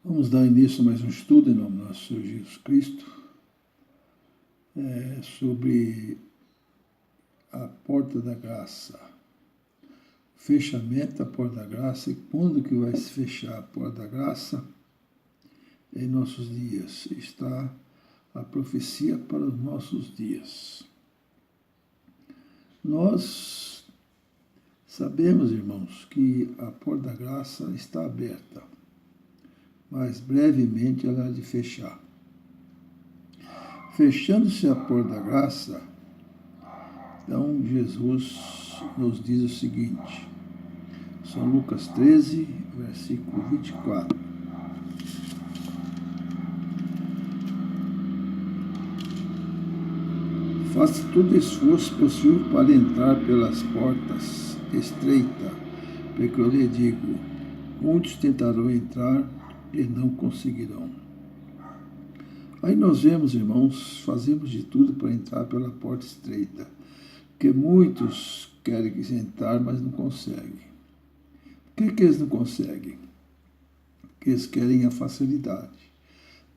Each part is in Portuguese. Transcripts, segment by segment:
Vamos dar início a mais um estudo em nome do nosso Senhor Jesus Cristo, sobre a porta da graça, fechamento da porta da graça e quando que vai se fechar a porta da graça em nossos dias. Está a profecia para os nossos dias. Nós sabemos, irmãos, que a porta da graça está aberta, mas brevemente ela há de fechar. Fechando-se a porta da graça, então Jesus nos diz o seguinte, São Lucas 13, versículo 24. Faça todo esforço possível para entrar pelas portas estreitas, porque eu lhe digo, muitos tentarão entrar e não conseguirão. Aí nós vemos, irmãos, fazemos de tudo para entrar pela porta estreita, porque muitos querem entrar, mas não conseguem. Por que eles não conseguem? Porque eles querem a facilidade.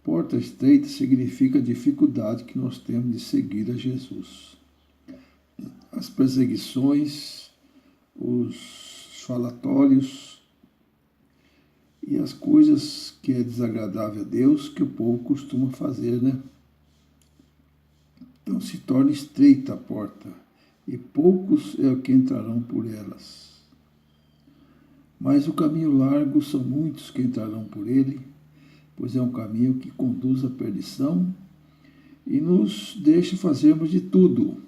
Porta estreita significa a dificuldade que nós temos de seguir a Jesus. As perseguições, os falatórios e as coisas que é desagradável a Deus que o povo costuma fazer, né? Então se torna estreita a porta e poucos é o que entrarão por elas. Mas o caminho largo são muitos que entrarão por ele, pois é um caminho que conduz à perdição e nos deixa fazermos de tudo.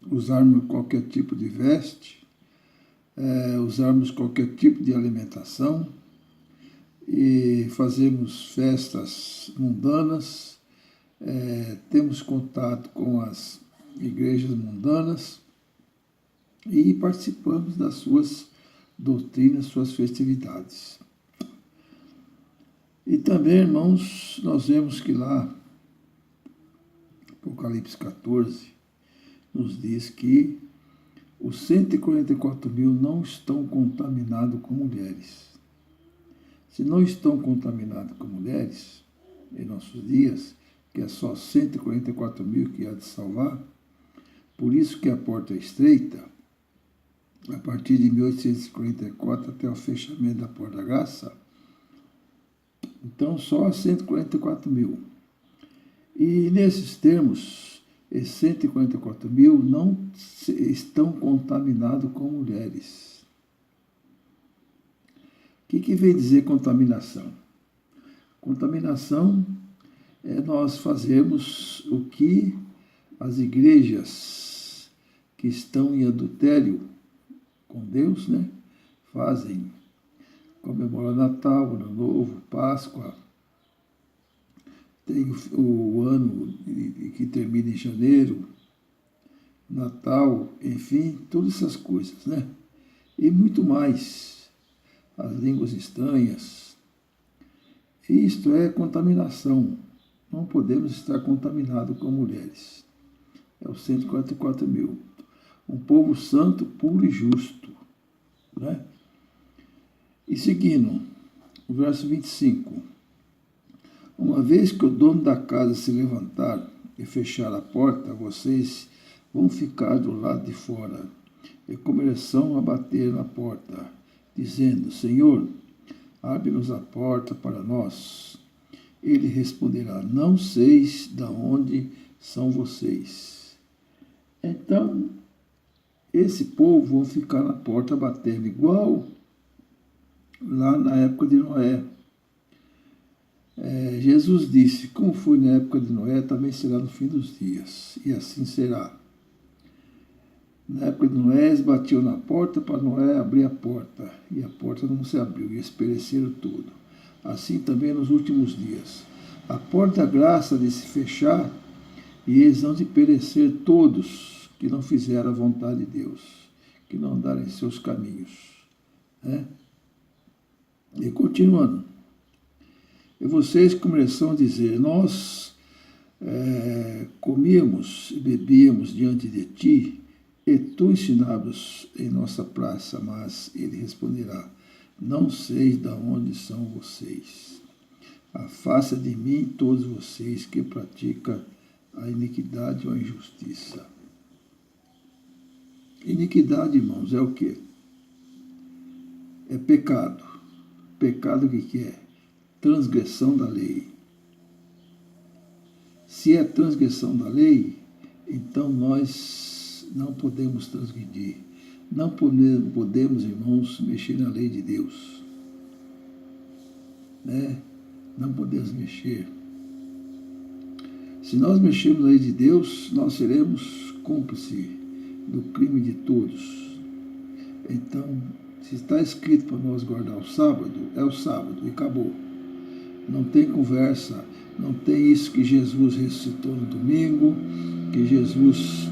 Usarmos qualquer tipo de veste, usarmos qualquer tipo de alimentação e fazermos festas mundanas, temos contato com as igrejas mundanas e participamos das suas doutrinas, suas festividades. E também, irmãos, nós vemos que lá, Apocalipse 14, nos diz que os 144.000 não estão contaminados com mulheres. Se não estão contaminados com mulheres, em nossos dias, que é só 144.000 que há de salvar, por isso que a porta é estreita, a partir de 1844 até o fechamento da porta da graça, então só 144.000. E nesses termos, esses 144.000 não estão contaminados com mulheres. O que vem dizer contaminação? Contaminação é nós fazermos o que as igrejas que estão em adultério com Deus, né, fazem. Comemora Natal, Ano Novo, Páscoa, tem o ano que termina em janeiro, Natal, enfim, todas essas coisas, né? E muito mais, as línguas estranhas. Isto é contaminação. Não podemos estar contaminados com mulheres. É os 144.000. Um povo santo, puro e justo, né? E seguindo, o verso 25. Uma vez que o dono da casa se levantar e fechar a porta, vocês vão ficar do lado de fora e começarão a bater na porta, dizendo, Senhor, abre-nos a porta para nós. Ele responderá, não sei de onde são vocês. Então, esse povo vão ficar na porta batendo, igual lá na época de Noé. Jesus disse, como foi na época de Noé, também será no fim dos dias, e assim será. Na época de Noé, eles batiam na porta para Noé abrir a porta, e a porta não se abriu, e eles pereceram tudo. Assim também nos últimos dias. A porta da graça de se fechar, e eles hão de perecer todos que não fizeram a vontade de Deus, que não andaram em seus caminhos. Né? E continuando, e vocês começam a dizer, nós comíamos e bebíamos diante de ti, e tu ensinavas em nossa praça, mas ele responderá, Não sei de onde são vocês. Afasta de mim todos vocês que praticam a iniquidade ou a injustiça. Iniquidade, irmãos, é o quê? É pecado. Pecado o que é? Transgressão da lei. Se é transgressão da lei, então nós não podemos transgredir. Não podemos, irmãos, mexer na lei de Deus. Né? Não podemos mexer. Se nós mexermos na lei de Deus, nós seremos cúmplices do crime de todos. Então, se está escrito para nós guardar o sábado, é o sábado e acabou. Não tem conversa, não tem isso que Jesus ressuscitou no domingo, que Jesus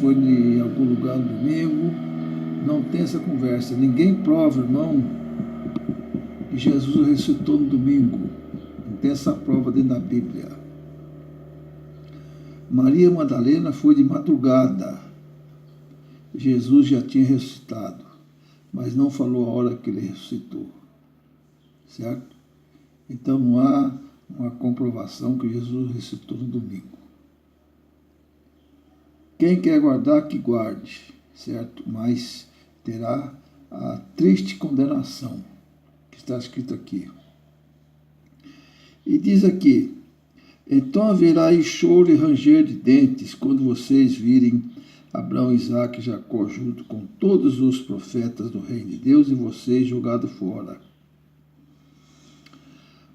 foi em algum lugar no domingo. Não tem essa conversa. Ninguém prova, irmão, que Jesus ressuscitou no domingo. Não tem essa prova dentro da Bíblia. Maria Madalena foi de madrugada. Jesus já tinha ressuscitado, mas não falou a hora que ele ressuscitou. Certo? Então não há uma comprovação que Jesus ressuscitou no domingo. Quem quer guardar, que guarde, certo? Mas terá a triste condenação, que está escrito aqui. E diz aqui: então haverá aí choro e ranger de dentes quando vocês virem Abraão, Isaque e Jacó junto com todos os profetas do reino de Deus e vocês jogados fora.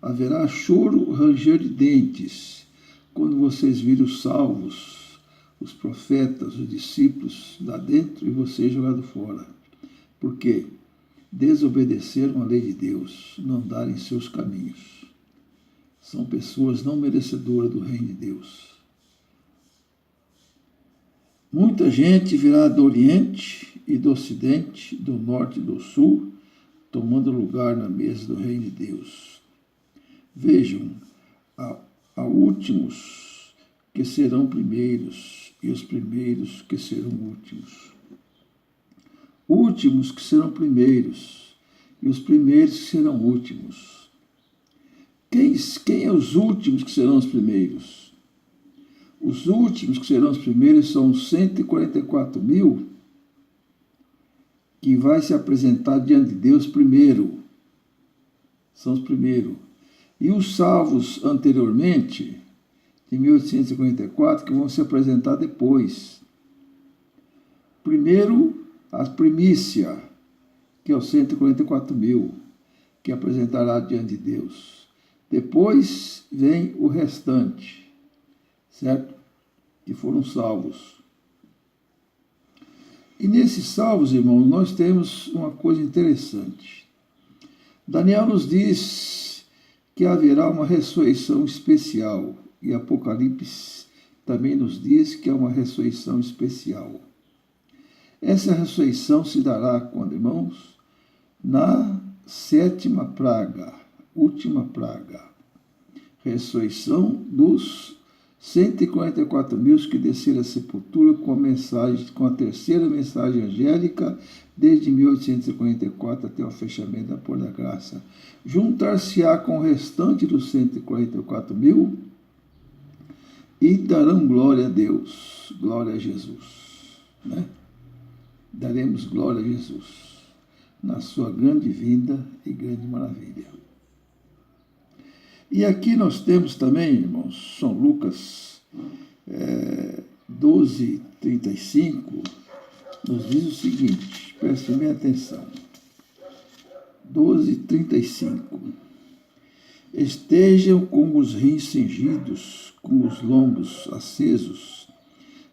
Haverá choro e ranger de dentes quando vocês virem os salvos, os profetas, os discípulos lá dentro e vocês jogados fora. Porque desobedeceram a lei de Deus, não andaram em seus caminhos. São pessoas não merecedoras do reino de Deus. Muita gente virá do Oriente e do Ocidente, do Norte e do Sul, tomando lugar na mesa do reino de Deus. Vejam, há últimos que serão primeiros e os primeiros que serão últimos. Últimos que serão primeiros e os primeiros que serão últimos. Quem é os últimos que serão os primeiros? Os últimos que serão os primeiros são os 144.000 que vai se apresentar diante de Deus primeiro. São os primeiros. E os salvos anteriormente, de 1854, que vão se apresentar depois. Primeiro, a primícia, que é os 144.000, que apresentará diante de Deus. Depois vem o restante, certo? Que foram salvos. E nesses salvos, irmãos, nós temos uma coisa interessante. Daniel nos diz que haverá uma ressurreição especial. E Apocalipse também nos diz que é uma ressurreição especial. Essa ressurreição se dará quando, irmãos? Na 7ª praga, última praga. Ressurreição dos 144.000 que desceram à sepultura com a terceira mensagem angélica, desde 1854 até o fechamento da Porta da Graça. Juntar-se-á com o restante dos 144.000 e darão glória a Deus, glória a Jesus. Né? Daremos glória a Jesus na sua grande vinda e grande maravilha. E aqui nós temos também, irmãos, São Lucas 12:35, nos diz o seguinte, prestem bem atenção. 12:35. Estejam com os rins cingidos, com os lombos acesos,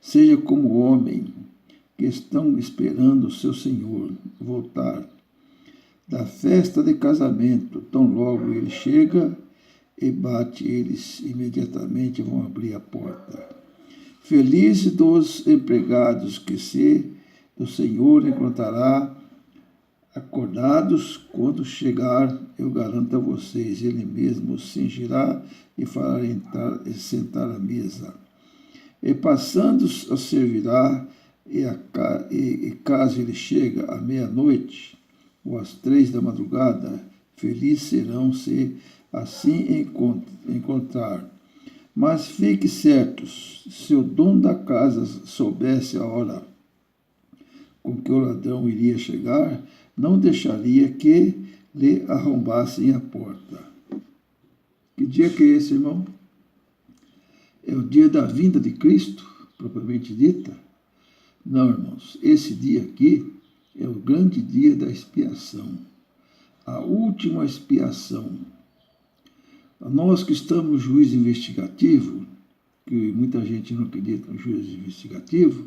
seja como o homem que estão esperando o seu Senhor voltar da festa de casamento, tão logo ele chega e bate, eles imediatamente vão abrir a porta. Felizes dos empregados que se do Senhor encontrará acordados quando chegar, eu garanto a vocês, ele mesmo os cingirá e fará entrar e sentar à mesa. E passando os servirá, e caso ele chega à meia-noite, ou às 3 da madrugada, felizes serão se assim encontrar. Mas fique certos, se o dono da casa soubesse a hora com que o ladrão iria chegar, não deixaria que lhe arrombassem a porta. Que dia que é esse, irmão? É o dia da vinda de Cristo, propriamente dita? Não, irmãos, esse dia aqui é o grande dia da expiação, a última expiação. Nós que estamos no juízo investigativo, que muita gente não acredita no juízo investigativo,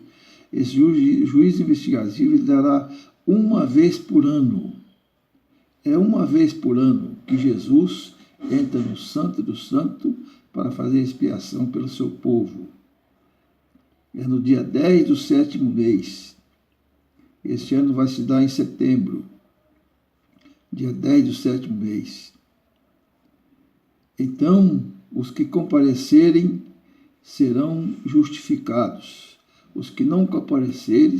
esse juízo investigativo ele dará uma vez por ano. É uma vez por ano que Jesus entra no Santo do Santo para fazer expiação pelo seu povo. É no dia 10 do 7º mês. Este ano vai se dar em setembro, dia 10 do 7º mês. Então, os que comparecerem serão justificados. Os que não comparecerem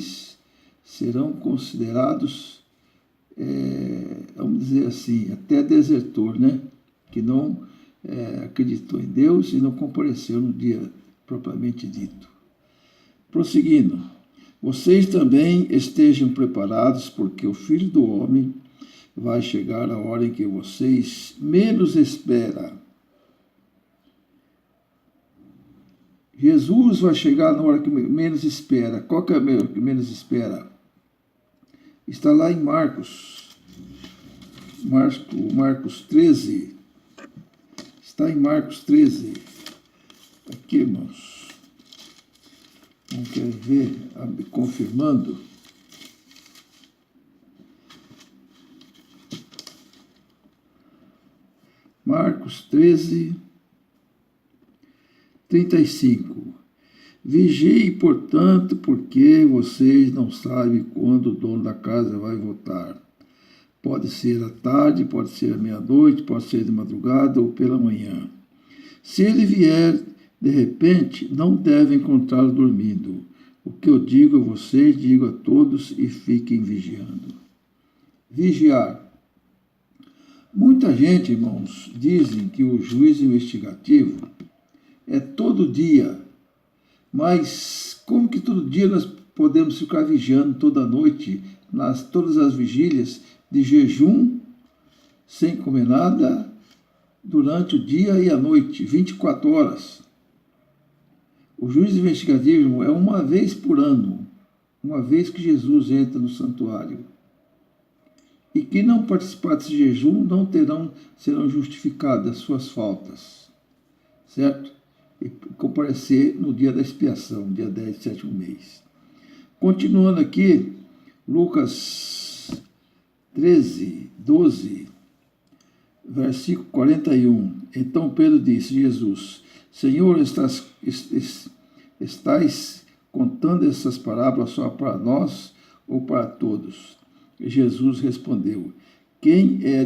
serão considerados, vamos dizer assim, até desertor, né? Que não acreditou em Deus e não compareceu no dia propriamente dito. Prosseguindo, vocês também estejam preparados, porque o Filho do Homem vai chegar a hora em que vocês menos esperam. Jesus vai chegar na hora que menos espera. Qual que é a hora que menos espera? Está lá em Marcos 13. Está em Marcos 13. Aqui, irmãos. Não quer ver? Confirmando. Marcos 13, 35. Vigie, portanto, porque vocês não sabem quando o dono da casa vai voltar. Pode ser à tarde, pode ser à meia-noite, pode ser de madrugada ou pela manhã. Se ele vier, de repente, não devem encontrá-lo dormindo. O que eu digo a vocês, digo a todos e fiquem vigiando. Vigiar. Muita gente, irmãos, dizem que o juízo investigativo é todo dia. Mas como que todo dia nós podemos ficar vigiando toda noite, todas as vigílias de jejum, sem comer nada, durante o dia e a noite, 24 horas? O juízo investigativo é uma vez por ano, uma vez que Jesus entra no santuário. E quem não participar desse jejum serão justificadas as suas faltas, certo? E comparecer no dia da expiação, dia 10 do 7º mês. Continuando aqui, Lucas 13, 12, versículo 41. Então Pedro disse, Jesus, Senhor, estais contando essas parábolas só para nós ou para todos? E Jesus respondeu, quem é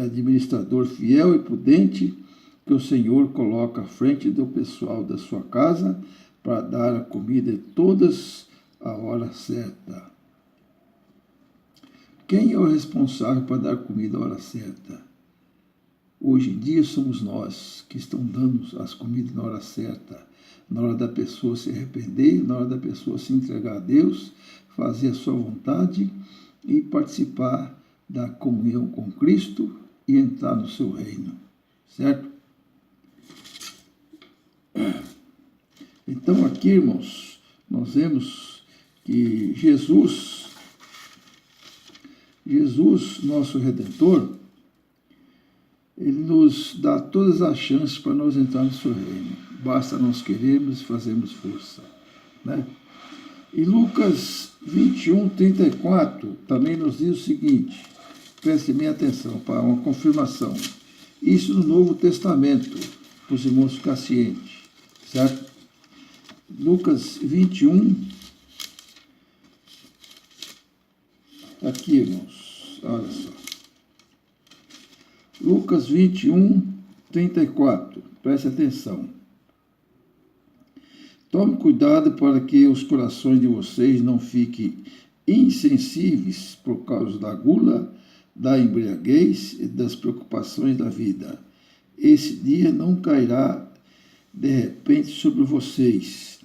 administrador fiel e prudente, que o Senhor coloca à frente do pessoal da sua casa para dar a comida de todas a hora certa. Quem é o responsável para dar comida à hora certa? Hoje em dia somos nós que estamos dando as comidas na hora certa, na hora da pessoa se arrepender, na hora da pessoa se entregar a Deus, fazer a sua vontade e participar da comunhão com Cristo e entrar no seu reino, certo? Então aqui, irmãos, nós vemos que Jesus, nosso Redentor, ele nos dá todas as chances para nós entrar no seu reino. Basta nós querermos e fazermos força, né? E Lucas 21, 34 também nos diz o seguinte, prestem bem atenção para uma confirmação. Isso no Novo Testamento, para os irmãos ficarem cientes, certo? Lucas 21, aqui, irmãos, olha só. Lucas 21, 34, preste atenção. Tome cuidado para que os corações de vocês não fiquem insensíveis por causa da gula, da embriaguez e das preocupações da vida. Esse dia não cairá de repente sobre vocês,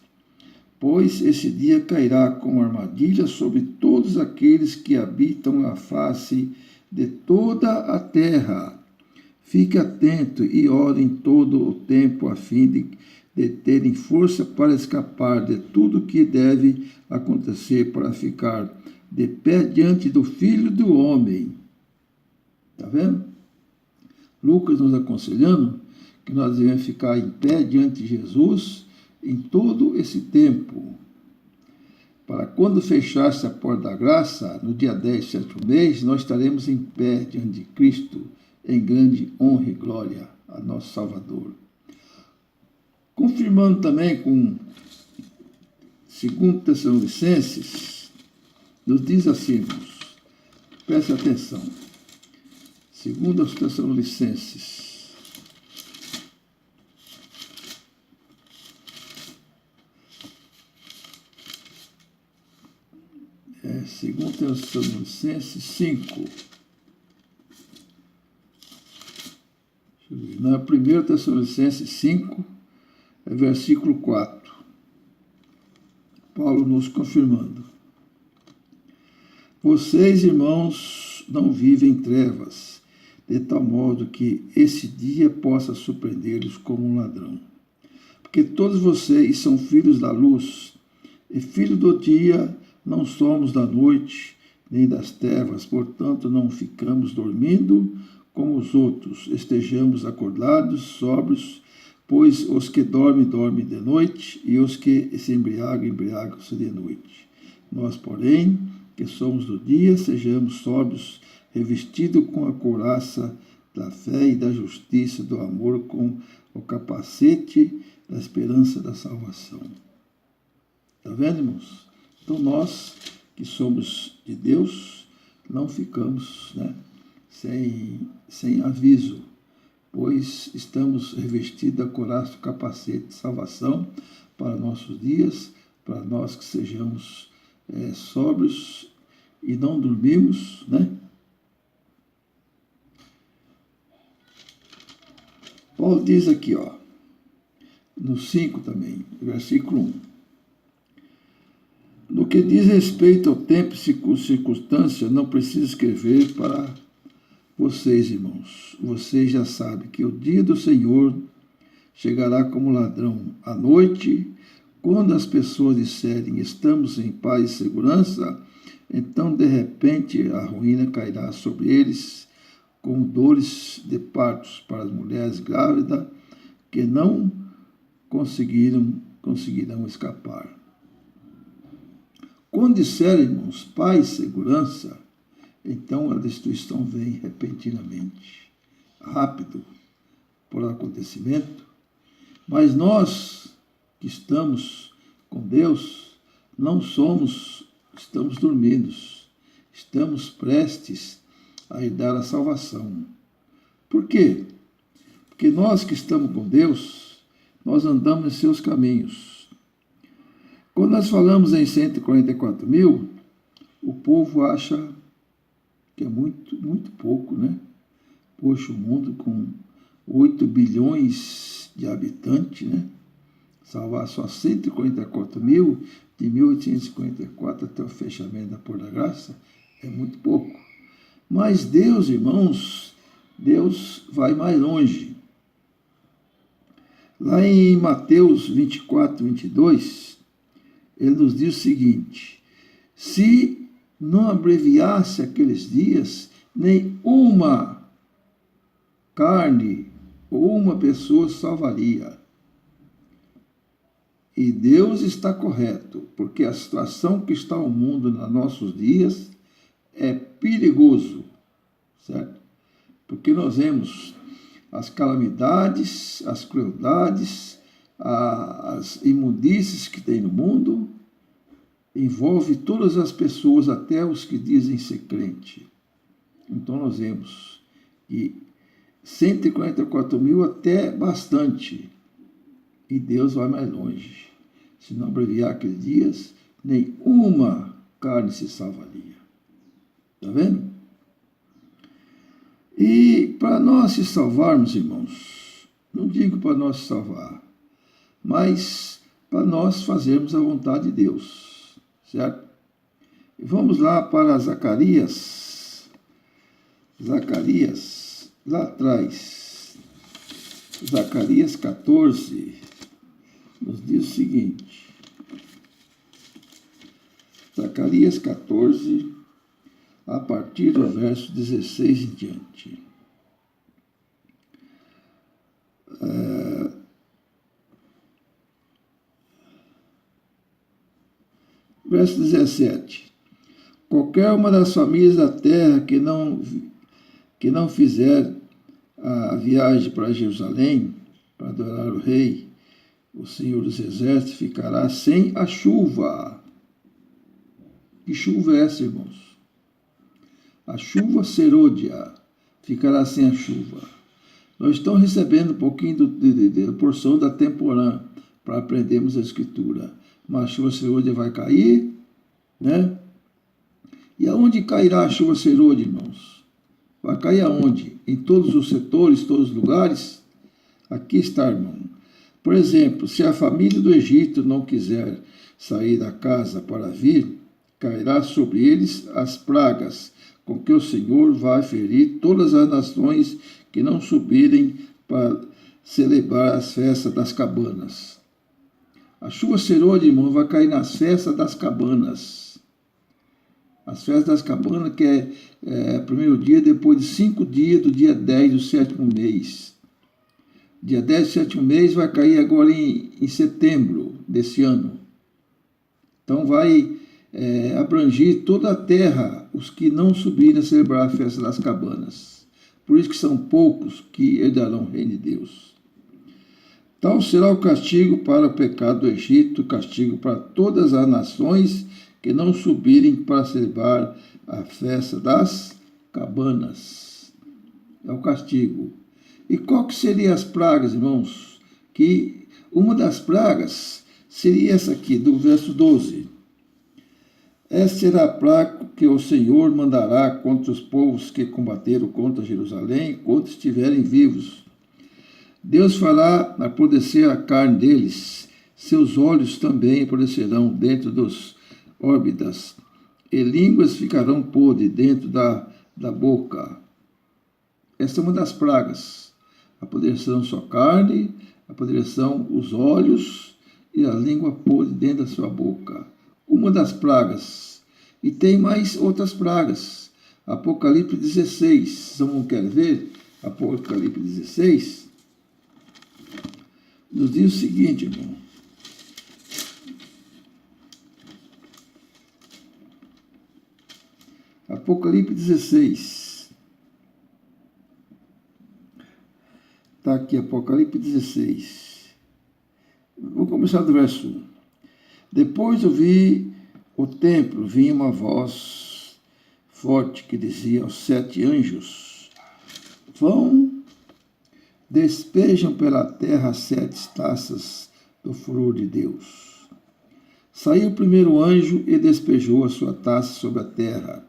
pois esse dia cairá como armadilha sobre todos aqueles que habitam a face de toda a terra. Fique atento e ore em todo o tempo a fim de terem força para escapar de tudo que deve acontecer para ficar de pé diante do Filho do Homem. Está vendo? Lucas nos aconselhando que nós devemos ficar em pé diante de Jesus em todo esse tempo. Para quando fechar-se a porta da graça, no dia 10 do sétimo mês, nós estaremos em pé diante de Cristo, em grande honra e glória a nosso Salvador. Confirmando também com 2 Tessalonicenses, nos diz assim, irmãos, preste atenção, 2 Tessalonicenses, 2 Tessalonicenses 5. Na 1 Tessalonicenses 5, versículo 4. Paulo nos confirmando. Vocês, irmãos, não vivem em trevas, de tal modo que esse dia possa surpreendê-los como um ladrão. Porque todos vocês são filhos da luz, e filhos do dia. Não somos da noite, nem das trevas, portanto não ficamos dormindo como os outros. Estejamos acordados, sóbrios, pois os que dormem, dormem de noite, e os que se embriagam, embriagam-se de noite. Nós, porém, que somos do dia, sejamos sóbrios, revestidos com a couraça da fé e da justiça, do amor, com o capacete da esperança da salvação. Está vendo, irmãos? Então nós, que somos de Deus, não ficamos sem aviso, pois estamos revestidos da couraça do capacete de salvação para nossos dias, para nós que sejamos sóbrios e não dormimos, Paulo diz aqui, no 5 também, versículo 1. No que diz respeito ao tempo e circunstância, não preciso escrever para vocês, irmãos. Vocês já sabem que o dia do Senhor chegará como ladrão à noite. Quando as pessoas disserem estamos em paz e segurança, então de repente a ruína cairá sobre eles com dores de partos para as mulheres grávidas que não conseguirão escapar. Quando disserem, irmãos, paz e segurança, então a destruição vem repentinamente, rápido, por acontecimento. Mas nós que estamos com Deus, não estamos dormindo, estamos prestes a herdar a salvação. Por quê? Porque nós que estamos com Deus, nós andamos em seus caminhos. Quando nós falamos em 144 mil, o povo acha que é muito, muito pouco, Poxa, o mundo com 8 bilhões de habitantes, Salvar só 144 mil, de 1854 até o fechamento da Porta da Graça, é muito pouco. Mas Deus, irmãos, Deus vai mais longe. Lá em Mateus 24, 22, ele nos diz o seguinte: se não abreviasse aqueles dias, nem uma carne ou uma pessoa salvaria. E Deus está correto, porque a situação que está o mundo nos nossos dias é perigoso, certo? Porque nós vemos as calamidades, as crueldades, as imundícies que tem no mundo, envolve todas as pessoas, até os que dizem ser crente. Então nós vemos que 144 mil até bastante, e Deus vai mais longe. Se não abreviar aqueles dias, nem uma carne se salvaria. Está vendo? E para nós se salvarmos, irmãos, não digo para nós se salvar, mas para nós fazermos a vontade de Deus, certo? E vamos lá para Zacarias, lá atrás, Zacarias 14, nos diz o seguinte, Zacarias 14, a partir do verso 16 em diante. Verso 17. Qualquer uma das famílias da terra que não fizer a viagem para Jerusalém, para adorar o rei, o Senhor dos Exércitos, ficará sem a chuva. Que chuva é essa, irmãos? A chuva serôdia ficará sem a chuva. Nós estamos recebendo um pouquinho da porção da temporã para aprendermos a Escritura. Mas a chuva serôdia vai cair, né? E aonde cairá a chuva serôdia, irmãos? Vai cair aonde? Em todos os setores, todos os lugares? Aqui está, irmão. Por exemplo, se a família do Egito não quiser sair da casa para vir, cairá sobre eles as pragas, com que o Senhor vai ferir todas as nações que não subirem para celebrar as festas das cabanas. A chuva serôdia, irmão, vai cair nas festas das cabanas. As festas das cabanas, que é o primeiro dia, depois de 5 dias do dia 10 do 7º mês. Dia 10 do 7º mês vai cair agora em setembro desse ano. Então vai abranger toda a terra, os que não subirem a celebrar a festa das cabanas. Por isso que são poucos que herdarão o reino de Deus. Tal será o castigo para o pecado do Egito, castigo para todas as nações que não subirem para celebrar a festa das cabanas. É o castigo. E qual que seriam as pragas, irmãos? Que uma das pragas seria essa aqui, do verso 12. Essa será a praga que o Senhor mandará contra os povos que combateram contra Jerusalém, enquanto estiverem vivos. Deus fará apodrecer a carne deles, seus olhos também apodrecerão dentro dos órbitas, e línguas ficarão podres dentro da boca. Esta é uma das pragas. Apodrecerão sua carne, apodrecerão os olhos e a língua podre dentro da sua boca. Uma das pragas. E tem mais outras pragas. Apocalipse 16. Vamos quer ver? Apocalipse 16. Nos diz o seguinte, irmão. Apocalipse 16. Está aqui, Apocalipse 16. Vou começar do verso 1. Depois eu vi o templo, vinha uma voz forte que dizia aos 7 anjos: vão, despejam pela terra as 7 taças do furor de Deus. Saiu o primeiro anjo e despejou a sua taça sobre a terra.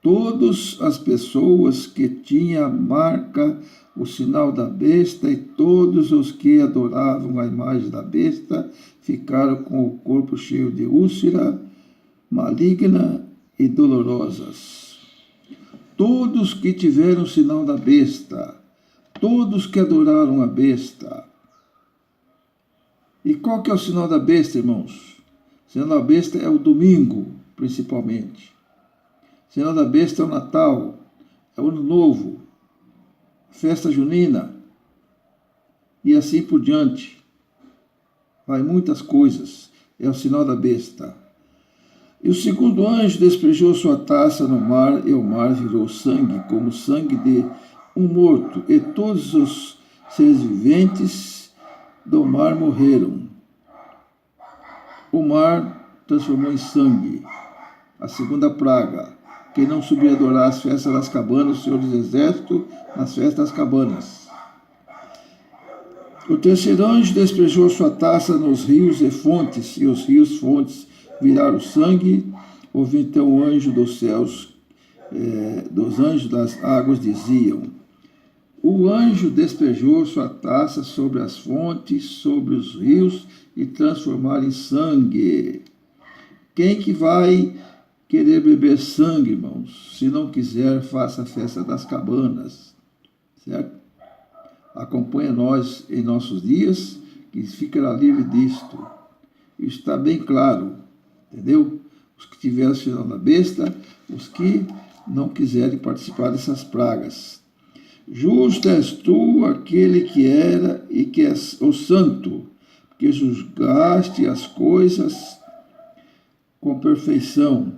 Todas as pessoas que tinham a marca, o sinal da besta, e todos os que adoravam a imagem da besta ficaram com o corpo cheio de úlcera maligna e dolorosas. Todos que tiveram o sinal da besta, todos que adoraram a besta. E qual que é o sinal da besta, irmãos? O sinal da besta é o domingo, principalmente. O sinal da besta é o Natal, é o Ano Novo, festa junina e assim por diante. Vai muitas coisas. É o sinal da besta. E o segundo anjo despejou sua taça no mar, e o mar virou sangue, como sangue de um morto, e todos os seres viventes do mar morreram. O mar transformou em sangue. A segunda praga. Quem não subir a adorar as festas das cabanas, o Senhor dos Exércitos, nas festas das cabanas. O terceiro anjo despejou sua taça nos rios e fontes, e os rios fontes viraram sangue, Ouvi então o anjo dos céus, dos anjos das águas diziam: o anjo despejou sua taça sobre as fontes, sobre os rios, e transformar em sangue. Quem que vai querer beber sangue, irmãos? Se não quiser, faça a festa das cabanas, certo? Acompanha nós em nossos dias, que ficará livre disto. Isso está bem claro, entendeu? Os que tiveram o sinal da besta, os que não quiserem participar dessas pragas. Justo és tu, aquele que era e que és o santo, que julgaste as coisas com perfeição.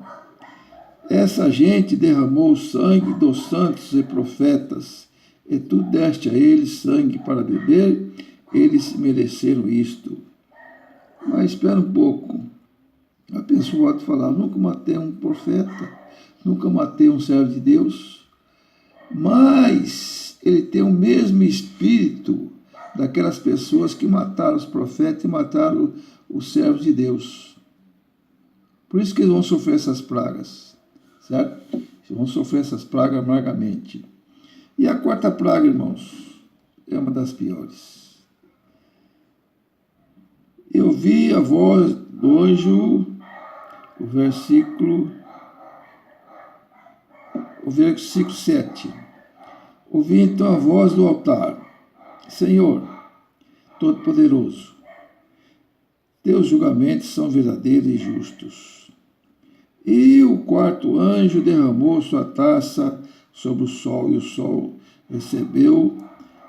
Essa gente derramou o sangue dos santos e profetas, e tu deste a eles sangue para beber, eles mereceram isto. Mas espera um pouco. A pessoa pode falar: nunca matei um profeta, nunca matei um servo de Deus, mas ele tem o mesmo espírito daquelas pessoas que mataram os profetas e mataram os servos de Deus. Por isso que eles vão sofrer essas pragas, certo? Eles vão sofrer essas pragas amargamente. E a quarta praga, irmãos, é uma das piores. Eu vi a voz do anjo, o versículo 7. Ouvi então a voz do altar: Senhor, Todo-Poderoso, teus julgamentos são verdadeiros e justos. E o quarto anjo derramou sua taça sobre o sol, e o sol recebeu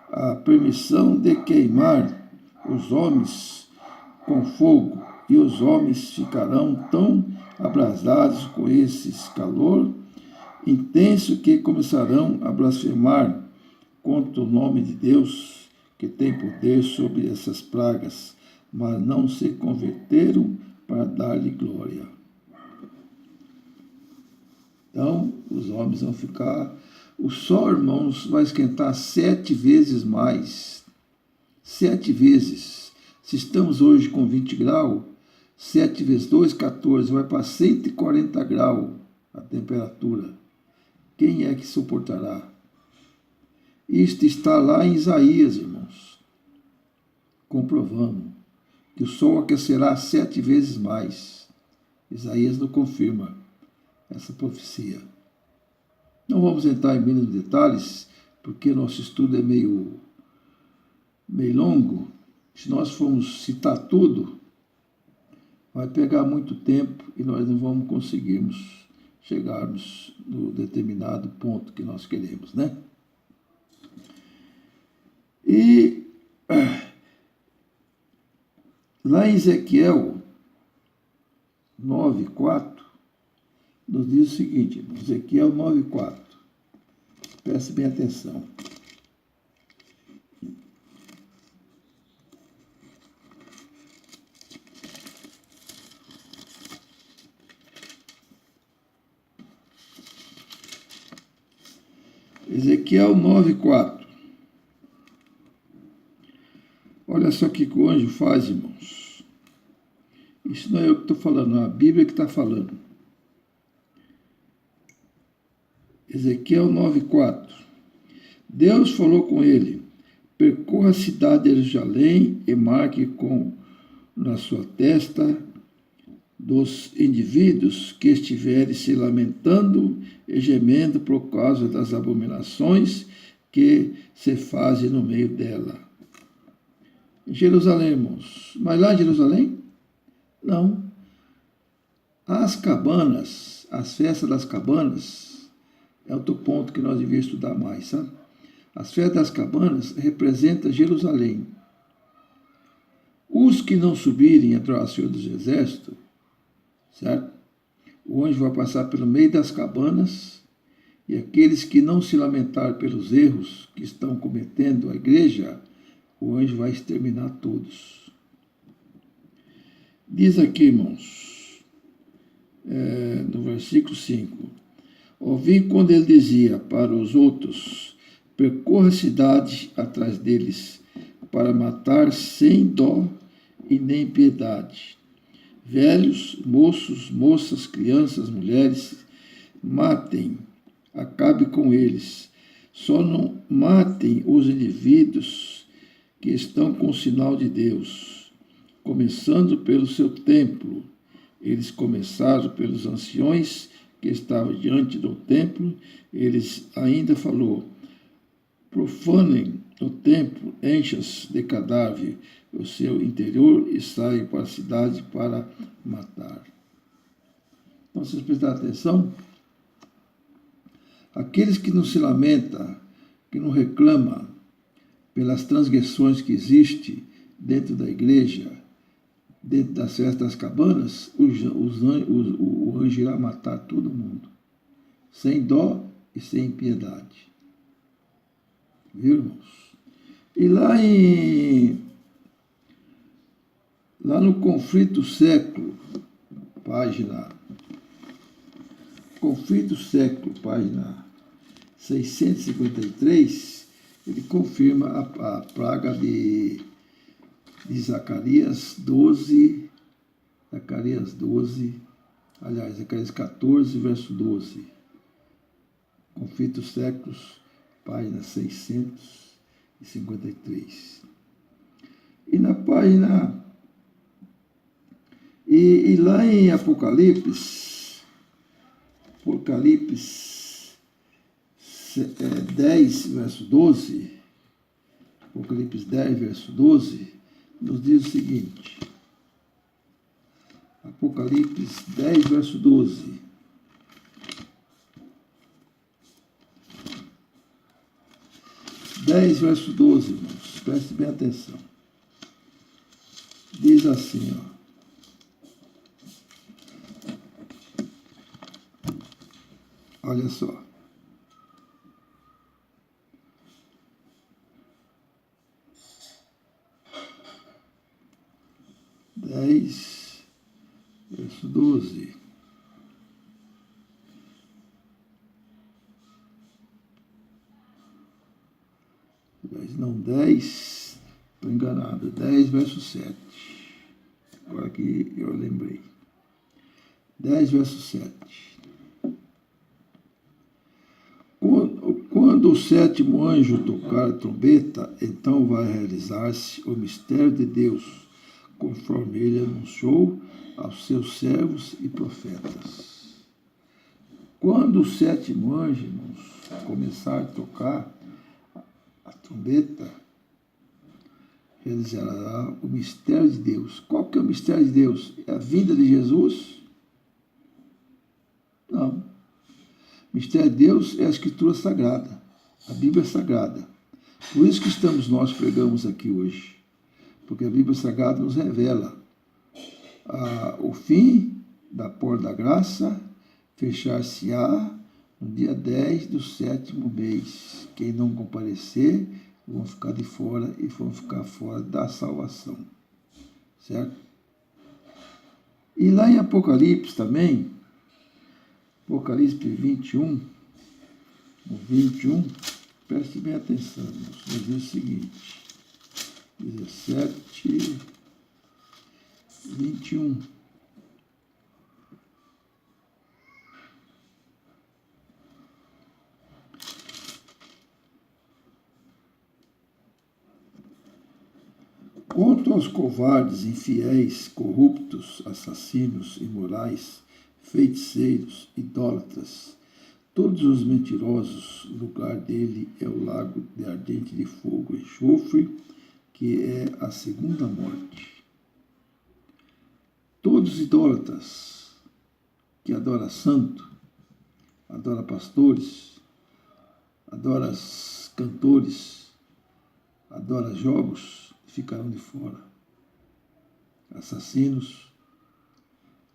a permissão de queimar os homens com fogo, e os homens ficarão tão abrasados com esse calor intenso que começarão a blasfemar contra o nome de Deus, que tem poder sobre essas pragas, mas não se converteram para dar-lhe glória. Então, os homens vão ficar... O sol, irmãos, vai esquentar 7 vezes mais. 7 vezes. Se estamos hoje com 20 graus, 7 vezes 2, 14, vai para 140 graus a temperatura. Quem é que suportará? Isto está lá em Isaías, irmãos, comprovando que o sol aquecerá 7 vezes mais. Isaías não confirma essa profecia. Não vamos entrar em mínimos detalhes, porque nosso estudo é meio longo. Se nós formos citar tudo, vai pegar muito tempo e nós não vamos conseguirmos chegarmos no determinado ponto que nós queremos, né? E lá em Ezequiel 9:4, nos diz o seguinte, Ezequiel 9:4, preste bem atenção. Ezequiel 9:4. Olha só o que o anjo faz, irmãos. Isso não é eu que estou falando, é a Bíblia que está falando. Ezequiel 9:4. Deus falou com ele: percorra a cidade de Jerusalém e marque na sua testa dos indivíduos que estiverem se lamentando e gemendo por causa das abominações que se fazem no meio dela. Em Jerusalém, irmãos. Mas lá em Jerusalém? Não. As cabanas, as festas das cabanas, é outro ponto que nós devíamos estudar mais, sabe? As festas das cabanas representam Jerusalém. Os que não subirem entre o Senhor dos Exércitos, certo? O anjo vai passar pelo meio das cabanas, e aqueles que não se lamentar pelos erros que estão cometendo a igreja, o anjo vai exterminar todos. Diz aqui, irmãos, no versículo 5, ouvi quando ele dizia para os outros: percorra a cidade atrás deles, para matar sem dó e nem piedade. velhos, moços, moças, crianças, mulheres, matem, acabe com eles. Só não matem os indivíduos que estão com o sinal de Deus, começando pelo seu templo. Eles começaram pelos anciões que estavam diante do templo. Eles ainda falou: profanem o templo, encham-se de cadáver o seu interior e saiam para a cidade para matar. Então, vocês prestaram atenção? Aqueles que não se lamentam, que não reclamam pelas transgressões que existem dentro da igreja, dentro das festas cabanas, o anjo irá matar todo mundo, sem dó e sem piedade. Viu, irmãos? E lá no Conflito Século, página 653, ele confirma a praga de Zacarias 12, Zacarias 14, verso 12. Conflitos Séculos, página 653. E na página... E lá em Apocalipse 10, verso 12, Apocalipse 10, verso 12, nos diz o seguinte. Apocalipse 10, verso 12. Verso 12, irmãos, preste bem atenção. Diz assim, ó. Olha só. Verso 12. Não, 10, estou enganado, 10, verso 7. Agora que eu lembrei. 10, verso 7. Quando o sétimo anjo tocar a trombeta, então vai realizar-se o mistério de Deus, conforme ele anunciou aos seus servos e profetas. Quando o sétimo anjo, irmãos, começar a tocar a trombeta, realizará o mistério de Deus. Qual que é o mistério de Deus? É a vinda de Jesus? Não. O mistério de Deus é a Escritura Sagrada, a Bíblia Sagrada. Por isso que nós pregamos aqui hoje, porque a Bíblia Sagrada nos revela o fim da porta da graça, fechar-se-á no dia 10 do 7º mês. Quem não comparecer vão ficar de fora e vão ficar fora da salvação. Certo? E lá em Apocalipse também, Apocalipse 21, preste bem atenção, nos diz o seguinte, 17, 21. Quanto aos covardes, infiéis, corruptos, assassinos, imorais, feiticeiros, idólatras, todos os mentirosos, o lugar dele é o lago de ardente de fogo e enxofre, que é a segunda morte. Todos os idólatras que adoram santo, adoram pastores, adoram cantores, adoram jogos, ficarão de fora. Assassinos,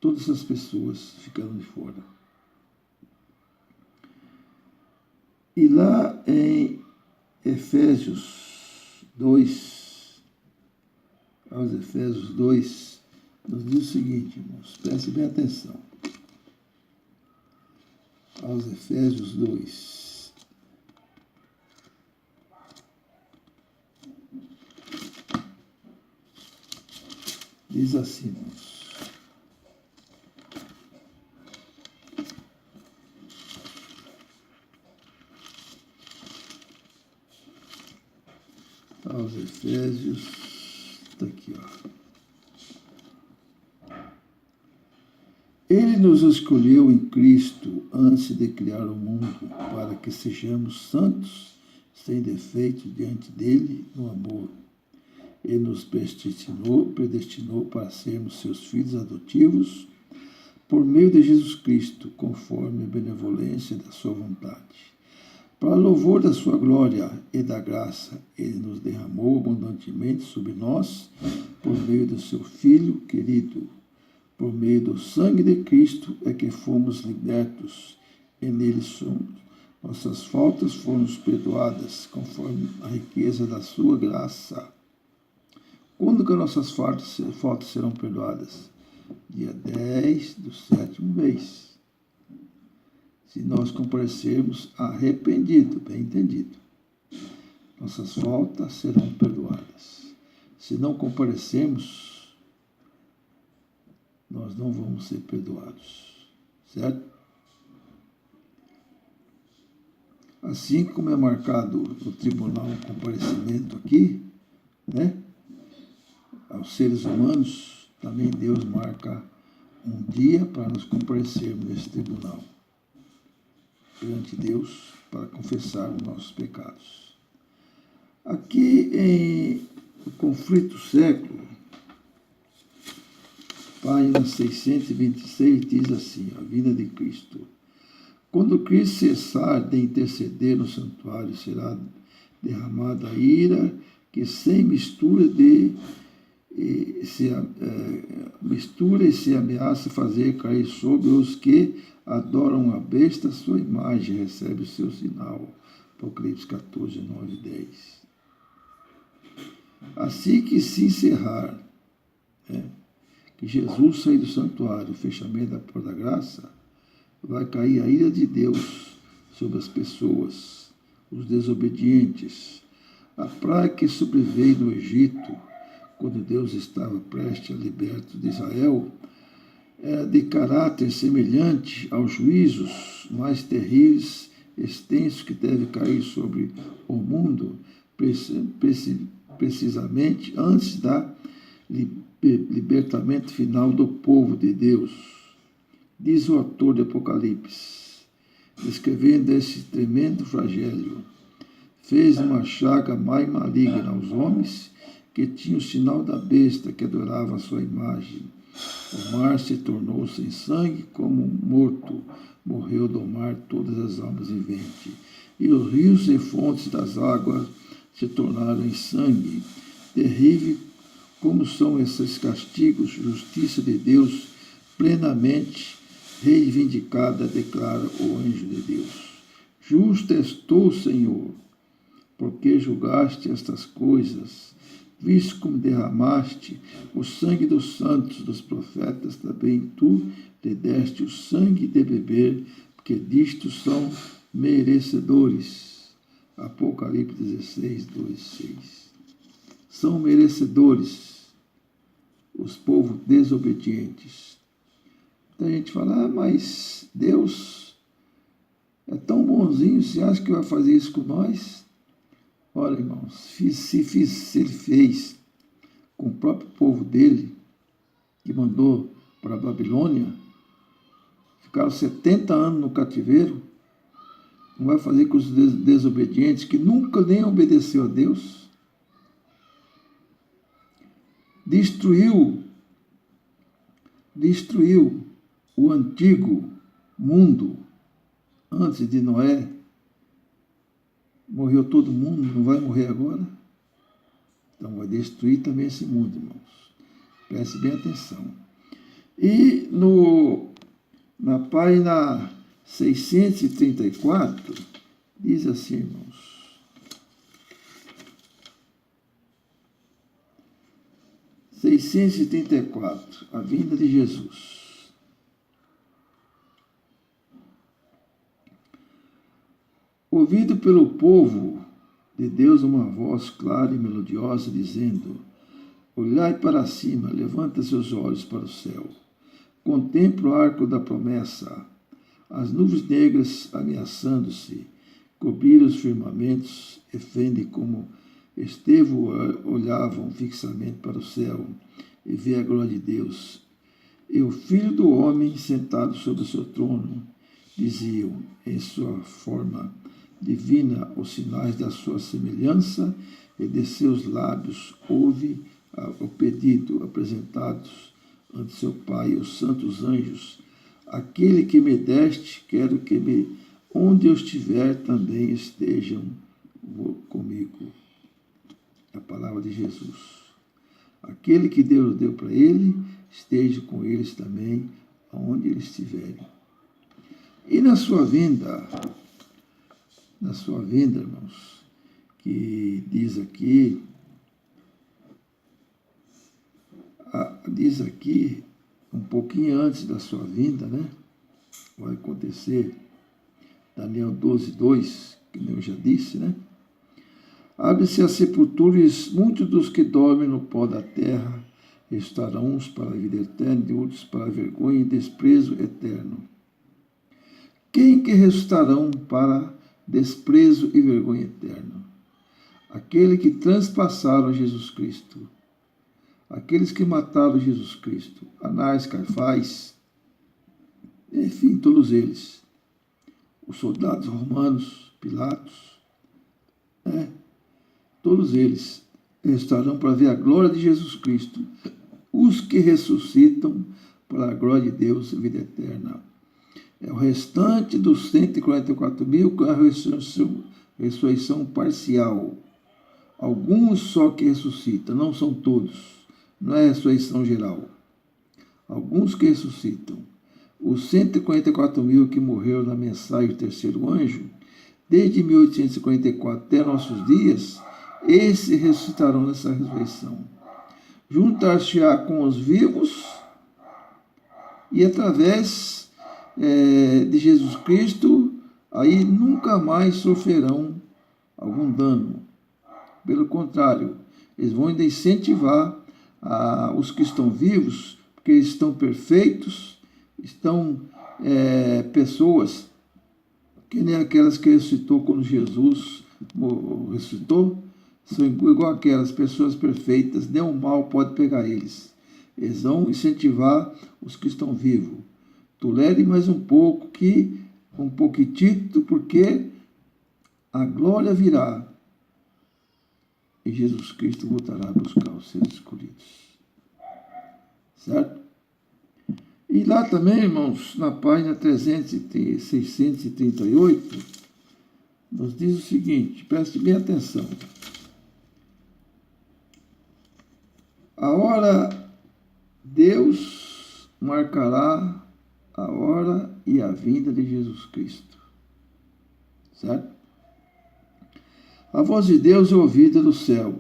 todas essas pessoas ficarão de fora. E lá em Efésios 2, aos Efésios 2, nos diz o seguinte, irmãos, preste bem atenção. Aos Efésios 2. Diz assim, irmãos. aos Efésios, está aqui, ó. Ele nos escolheu em Cristo antes de criar o mundo, para que sejamos santos, sem defeito diante dele no amor. Ele nos predestinou para sermos seus filhos adotivos por meio de Jesus Cristo, conforme a benevolência da sua vontade. Para louvor da sua glória e da graça, ele nos derramou abundantemente sobre nós, por meio do seu Filho querido. Por meio do sangue de Cristo é que fomos libertos, e nele somos. Nossas faltas foram perdoadas, conforme a riqueza da sua graça. Quando que nossas faltas serão perdoadas? Dia 10 do 7º mês. Se nós comparecermos arrependidos, bem entendido, nossas faltas serão perdoadas. Se não comparecermos, nós não vamos ser perdoados, certo? Assim como é marcado no tribunal um comparecimento aqui, né? Aos seres humanos, também Deus marca um dia para nós comparecermos nesse tribunal perante Deus para confessar os nossos pecados. Aqui em O Conflito Século, página 626, diz assim, a vinda de Cristo. Quando Cristo cessar de interceder no santuário, será derramada a ira que sem mistura e se ameaça fazer cair sobre os que adoram a besta, sua imagem recebe o seu sinal. Apocalipse 14, 9 e 10. Assim que se encerrar, que Jesus sair do santuário, o fechamento da porta da graça, vai cair a ira de Deus sobre as pessoas, os desobedientes. A praga que sobreveio no Egito, quando Deus estava prestes a libertar de Israel, era de caráter semelhante aos juízos mais terríveis, extensos que devem cair sobre o mundo, precisamente antes da libertamento final do povo de Deus. Diz o autor de Apocalipse, descrevendo esse tremendo flagélio: fez uma chaga mais maligna aos homens que tinham o sinal da besta, que adorava a sua imagem. O mar se tornou sem sangue, como um morto. Morreu do mar todas as almas viventes. E os rios e fontes das águas se tornaram em sangue. Terrível como são esses castigos, justiça de Deus plenamente reivindicada, declara o anjo de Deus. Justo és tu, Senhor, porque julgaste estas coisas, visto como derramaste o sangue dos santos, dos profetas, também tu te deste o sangue de beber, porque disto são merecedores. Apocalipse 16, 2, 6. São merecedores os povos desobedientes. Então a gente fala, mas Deus é tão bonzinho, você acha que vai fazer isso com nós? Olha, irmãos, se ele fez com o próprio povo dele, que mandou para a Babilônia, ficaram 70 anos no cativeiro, não vai fazer com os desobedientes, que nunca nem obedeceu a Deus? Destruiu o antigo mundo antes de Noé. Morreu todo mundo, não vai morrer agora? Então vai destruir também esse mundo, irmãos. Preste bem atenção. E na página 634, diz assim, irmãos. A vinda de Jesus. Ouvido pelo povo de Deus uma voz clara e melodiosa, dizendo: olhai para cima, levanta seus olhos para o céu. Contempla o arco da promessa, as nuvens negras ameaçando-se, cobriram os firmamentos e fendem como Estevão olhavam fixamente para o céu e vê a glória de Deus. E o Filho do Homem sentado sobre o seu trono, diziam em sua forma divina os sinais da sua semelhança, e de seus lábios ouve o pedido apresentados ante seu Pai, os santos anjos. Aquele que me deste, quero que onde eu estiver também estejam comigo. A palavra de Jesus. Aquele que Deus deu para ele, esteja com eles também, aonde eles estiverem. E na sua vinda, irmãos, que diz aqui, um pouquinho antes da sua vinda, né? Vai acontecer, Daniel 12:2, que eu já disse, né? Abre-se as sepulturas, muitos dos que dormem no pó da terra estarão uns para a vida eterna e outros para a vergonha e desprezo eterno. Quem que ressuscitarão para desprezo e vergonha eterno? Aquele que transpassaram Jesus Cristo, aqueles que mataram Jesus Cristo, Anás, Caifás, enfim, todos eles, os soldados romanos, Pilatos, todos eles estarão para ver a glória de Jesus Cristo, os que ressuscitam para a glória de Deus e vida eterna. É o restante dos 144 mil com a ressurreição parcial. Alguns só que ressuscitam, não são todos. Não é ressurreição geral. Alguns que ressuscitam. Os 144 mil que morreram na mensagem do terceiro anjo, desde 1854 até nossos dias, esses ressuscitarão nessa ressurreição. Juntar-se-á com os vivos e através de Jesus Cristo, aí nunca mais sofrerão algum dano. Pelo contrário, eles vão ainda incentivar os que estão vivos, porque eles estão perfeitos, estão pessoas que nem aquelas que ressuscitou quando Jesus ressuscitou, são igual aquelas pessoas perfeitas, nenhum mal pode pegar eles. Eles vão incentivar os que estão vivos. Tolere mais um pouco, um pouquitito, porque a glória virá e Jesus Cristo voltará a buscar os seus escolhidos. Certo? E lá também, irmãos, na página 638, nos diz o seguinte, preste bem atenção. A hora, Deus marcará a hora e a vinda de Jesus Cristo. Certo? A voz de Deus é ouvida do céu,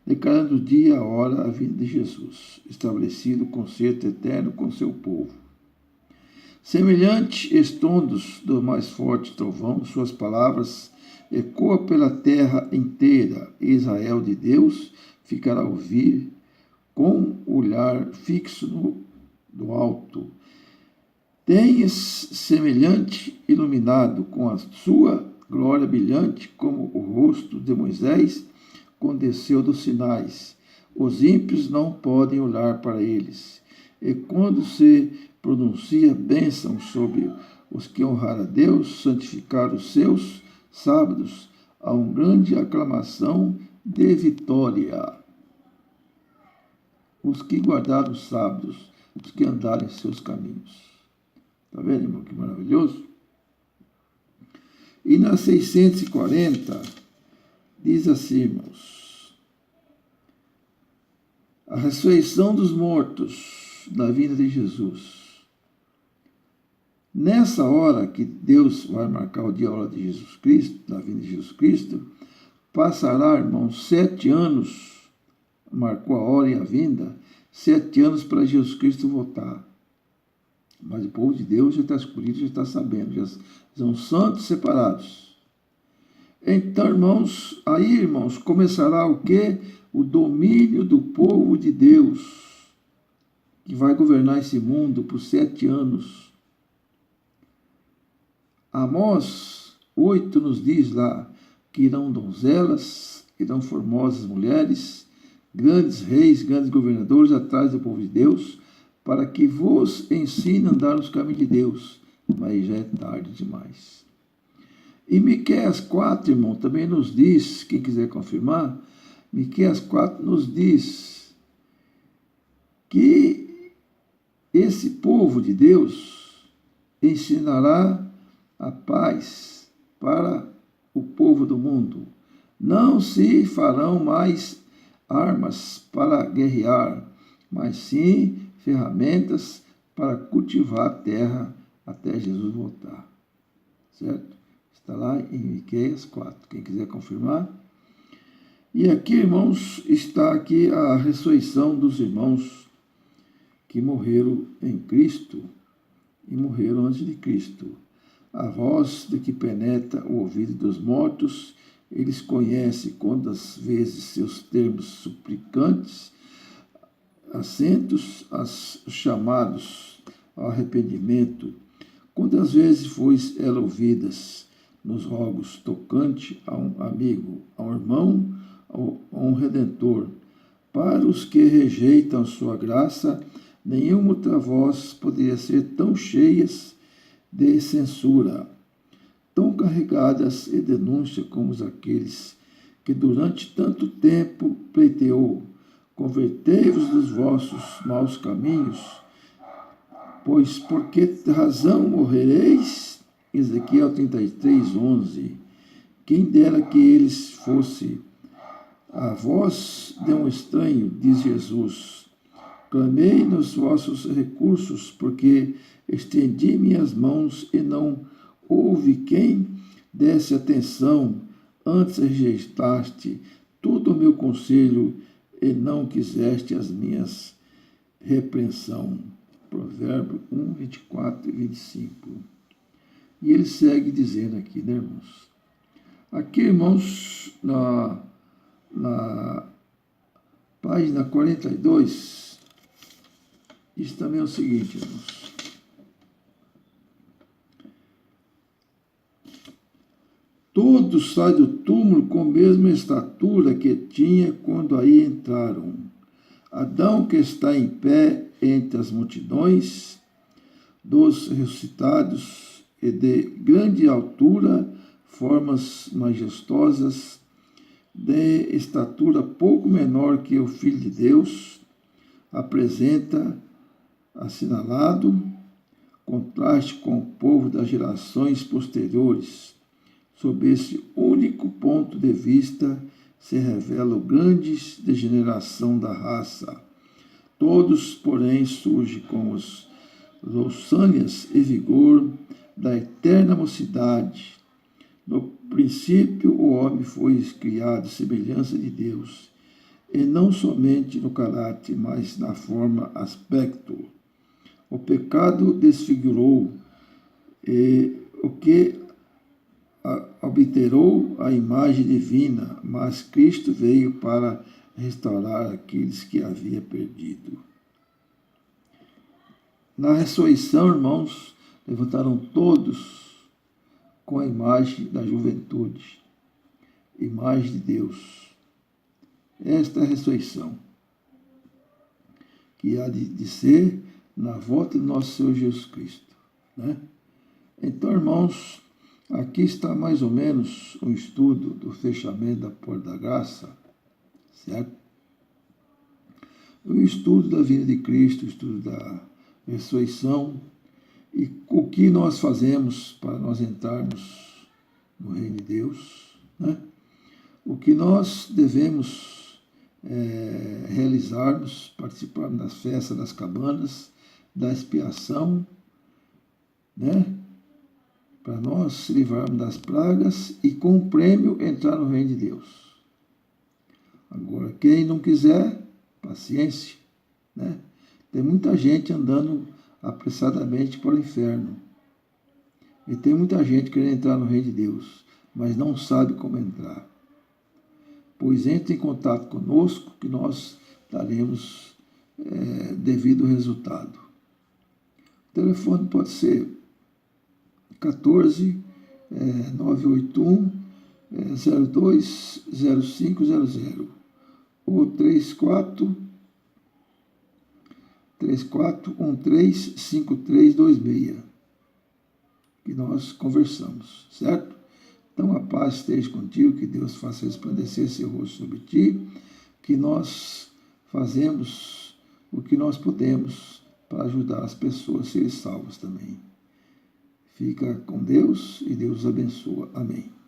declarando o dia e a hora a vinda de Jesus, estabelecido o concerto eterno com seu povo. Semelhante estondos do mais forte trovão, suas palavras ecoam pela terra inteira, e Israel de Deus ficará a ouvir com o olhar fixo do alto. Tens semelhante iluminado com a sua glória brilhante, como o rosto de Moisés, quando desceu dos Sinais. Os ímpios não podem olhar para eles. E quando se pronuncia bênção sobre os que honrar a Deus, santificar os seus sábados, há uma grande aclamação de vitória. Os que guardaram os sábados, os que andaram em seus caminhos. Está vendo, irmão, que maravilhoso? E na 640, diz assim, irmãos, a ressurreição dos mortos da vinda de Jesus. Nessa hora que Deus vai marcar o dia e a hora de Jesus Cristo, da vinda de Jesus Cristo, passará, irmãos, 7 anos, marcou a hora e a vinda, 7 anos para Jesus Cristo voltar. Mas o povo de Deus já está escolhido, já está sabendo, já são santos separados. Então, irmãos, começará o quê? O domínio do povo de Deus, que vai governar esse mundo por 7 anos. Amós 8 nos diz lá que irão donzelas irão formosas mulheres, grandes reis, grandes governadores atrás do povo de Deus, para que vos ensine a andar nos caminhos de Deus, mas já é tarde demais. E Miqueias 4, irmão, também nos diz, quem quiser confirmar, Miqueias 4 nos diz que esse povo de Deus ensinará a paz para o povo do mundo. Não se farão mais armas para guerrear, mas sim ferramentas para cultivar a terra até Jesus voltar. Certo? Está lá em Miqueias 4. Quem quiser confirmar. E aqui, irmãos, está aqui a ressurreição dos irmãos que morreram em Cristo e morreram antes de Cristo. A voz de que penetra o ouvido dos mortos, eles conhecem quantas vezes seus termos suplicantes, assentos, chamados ao arrependimento, quantas vezes foi ela ouvidas nos rogos tocante a um amigo, a um irmão, a um redentor. Para os que rejeitam sua graça, nenhuma outra voz poderia ser tão cheias de censura, tão carregadas de denúncia como aqueles que durante tanto tempo pleiteou: convertei-vos dos vossos maus caminhos, pois por que razão morrereis? Ezequiel 33, 11. Quem dera que eles fosse a voz de um estranho, diz Jesus. Clamei nos vossos recursos, porque estendi minhas mãos e não houve quem desse atenção. Antes rejeitaste todo o meu conselho e não quiseste as minhas repreensão. Provérbio 1, 24 e 25. E ele segue dizendo aqui, né, irmãos? Aqui, irmãos, na página 42, isso também é o seguinte, irmãos. Todos saem do túmulo com a mesma estatura que tinha quando aí entraram. Adão, que está em pé entre as multidões dos ressuscitados, e de grande altura, formas majestosas, de estatura pouco menor que o Filho de Deus, apresenta, assinalado, contraste com o povo das gerações posteriores. Sob esse único ponto de vista se revela a grande degeneração da raça. Todos, porém, surgem com os louçânias e vigor da eterna mocidade. No princípio, o homem foi criado à semelhança de Deus, e não somente no caráter, mas na forma, aspecto. O pecado desfigurou o que obliterou a imagem divina, mas Cristo veio para restaurar aqueles que havia perdido. Na ressurreição, irmãos, levantaram todos com a imagem da juventude, imagem de Deus. Esta é a ressurreição, que há de ser na volta de nosso Senhor Jesus Cristo, né? Então, irmãos, aqui está mais ou menos um estudo do fechamento da porta da graça, certo? O estudo da vinda de Cristo, o estudo da ressurreição e o que nós fazemos para nós entrarmos no reino de Deus, né? O que nós devemos realizarmos, participarmos das festas das cabanas, da expiação, né? Para nós se livrarmos das pragas e com o prêmio entrar no reino de Deus. Agora, quem não quiser, paciência, né? Tem muita gente andando apressadamente para o inferno. E tem muita gente querendo entrar no reino de Deus, mas não sabe como entrar. Pois entre em contato conosco que nós daremos devido resultado. O telefone pode ser 14 981 020500 ou 34135326, que nós conversamos, certo? Então a paz esteja contigo, que Deus faça resplandecer seu rosto sobre ti, que nós fazemos o que nós podemos para ajudar as pessoas a serem salvas também. Fica com Deus e Deus os abençoa. Amém.